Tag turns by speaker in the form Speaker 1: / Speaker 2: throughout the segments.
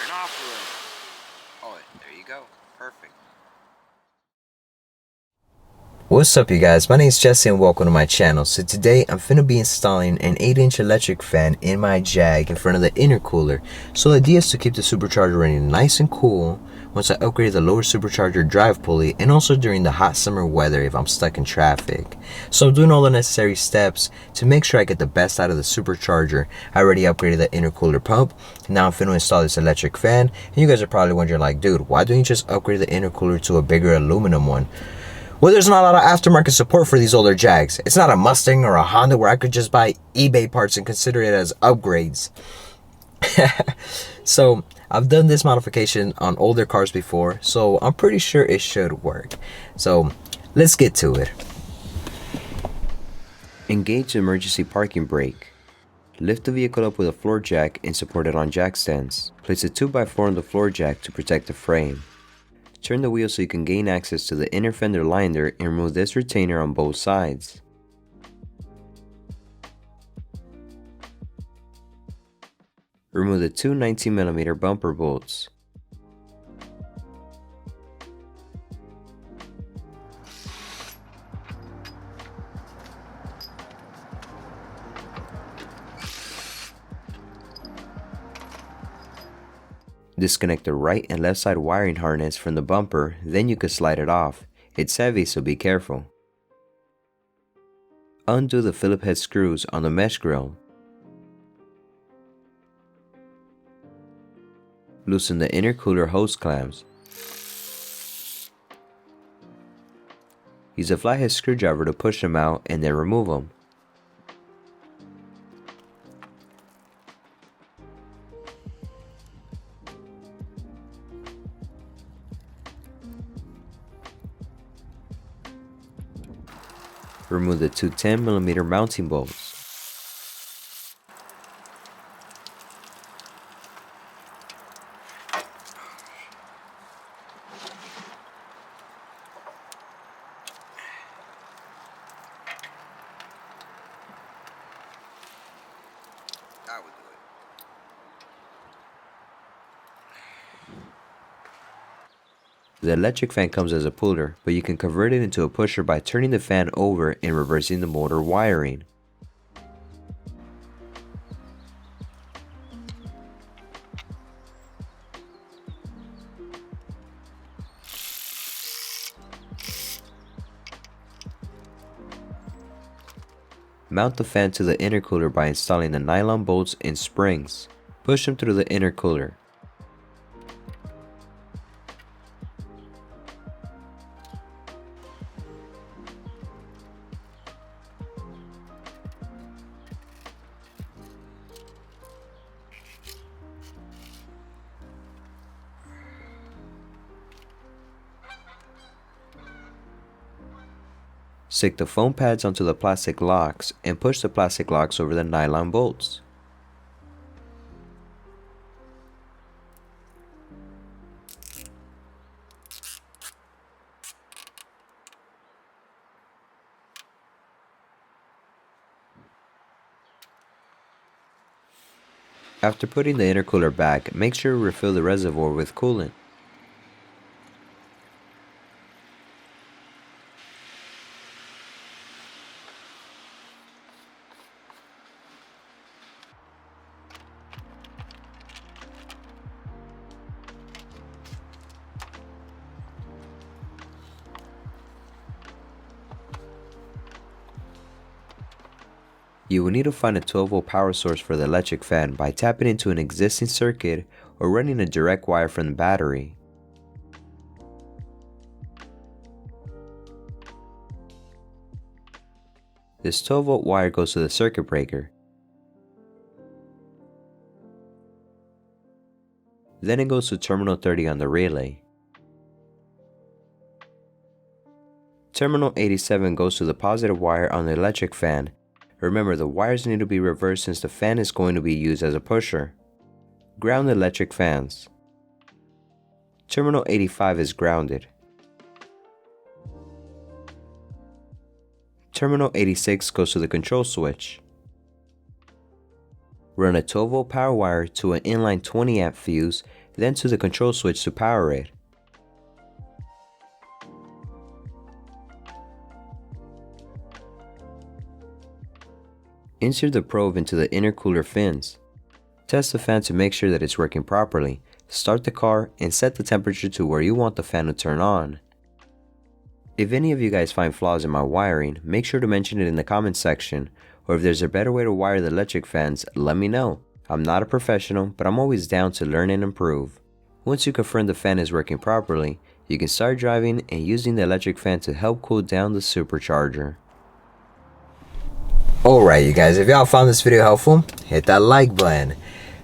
Speaker 1: Turn off the light. Oh, there you go. Perfect.
Speaker 2: What's up you guys, my name is Jesse and welcome to my channel. So today I'm finna be installing an 8-inch electric fan in my Jag in front of the intercooler. So the idea is to keep the supercharger running nice and cool once I upgrade the lower supercharger drive pulley, and also during the hot summer weather if I'm stuck in traffic. So I'm doing all the necessary steps to make sure I get the best out of the supercharger. I already upgraded the intercooler pump. Now I'm finna install this electric fan, and you guys are probably wondering like, dude, why don't you just upgrade the intercooler to a bigger aluminum one? Well, there's not a lot of aftermarket support for these older Jags. It's not a Mustang or a Honda where I could just buy eBay parts and consider it as upgrades. So I've done this modification on older cars before, so I'm pretty sure it should work. So let's get to it. Engage the emergency parking brake. Lift the vehicle up with a floor jack and support it on jack stands. Place a 2x4 on the floor jack to protect the frame. Turn the wheel so you can gain access to the inner fender liner and remove this retainer on both sides. Remove the two 19mm bumper bolts. Disconnect the right and left side wiring harness from the bumper, then you can slide it off. It's heavy, so be careful. Undo the Phillip head screws on the mesh grill. Loosen the intercooler hose clamps. Use a flathead screwdriver to push them out and then remove them. Remove the two 10mm mounting bolts.
Speaker 1: That would do it.
Speaker 2: The electric fan comes as a puller, but you can convert it into a pusher by turning the fan over and reversing the motor wiring. Mount the fan to the intercooler by installing the nylon bolts and springs. Push them through the intercooler. Stick the foam pads onto the plastic locks and push the plastic locks over the nylon bolts. After putting the intercooler back, make sure to refill the reservoir with coolant. You will need to find a 12-volt power source for the electric fan by tapping into an existing circuit or running a direct wire from the battery. This 12-volt wire goes to the circuit breaker. Then it goes to terminal 30 on the relay. Terminal 87 goes to the positive wire on the electric fan. Remember, the wires need to be reversed since the fan is going to be used as a pusher. Ground the electric fans. Terminal 85 is grounded. Terminal 86 goes to the control switch. Run a 12-volt power wire to an inline 20 amp fuse, then to the control switch to power it. Insert the probe into the intercooler fins. Test the fan to make sure that it's working properly. Start the car and set the temperature to where you want the fan to turn on. If any of you guys find flaws in my wiring, make sure to mention it in the comments section, or if there's a better way to wire the electric fans, let me know. I'm not a professional, but I'm always down to learn and improve. Once you confirm the fan is working properly, you can start driving and using the electric fan to help cool down the supercharger. Alright you guys, if y'all found this video helpful, hit that like button.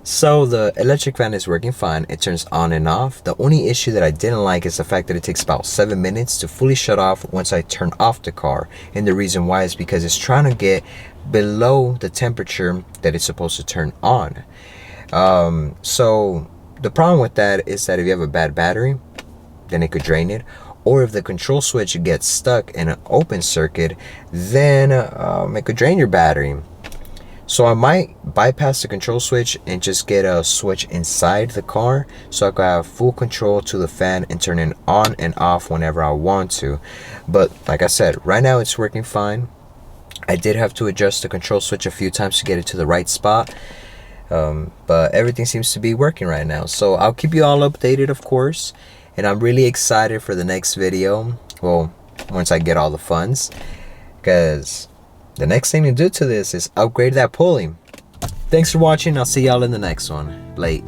Speaker 2: So the electric fan is working fine, it turns on and off. The only issue that I didn't like is the fact that it takes about 7 minutes to fully shut off once I turn off the car. And the reason why is because it's trying to get below the temperature that it's supposed to turn on. So the problem with that is that if you have a bad battery, then it could drain it. Or if the control switch gets stuck in an open circuit, then it could drain your battery. So I might bypass the control switch and just get a switch inside the car so I can have full control to the fan and turn it on and off whenever I want to. But like I said, right now it's working fine. I did have to adjust the control switch a few times to get it to the right spot. But everything seems to be working right now. So I'll keep you all updated, of course. And I'm really excited for the next video. Well, once I get all the funds. Because the next thing to do to this is upgrade that pulley. Thanks for watching. I'll see y'all in the next one. Late.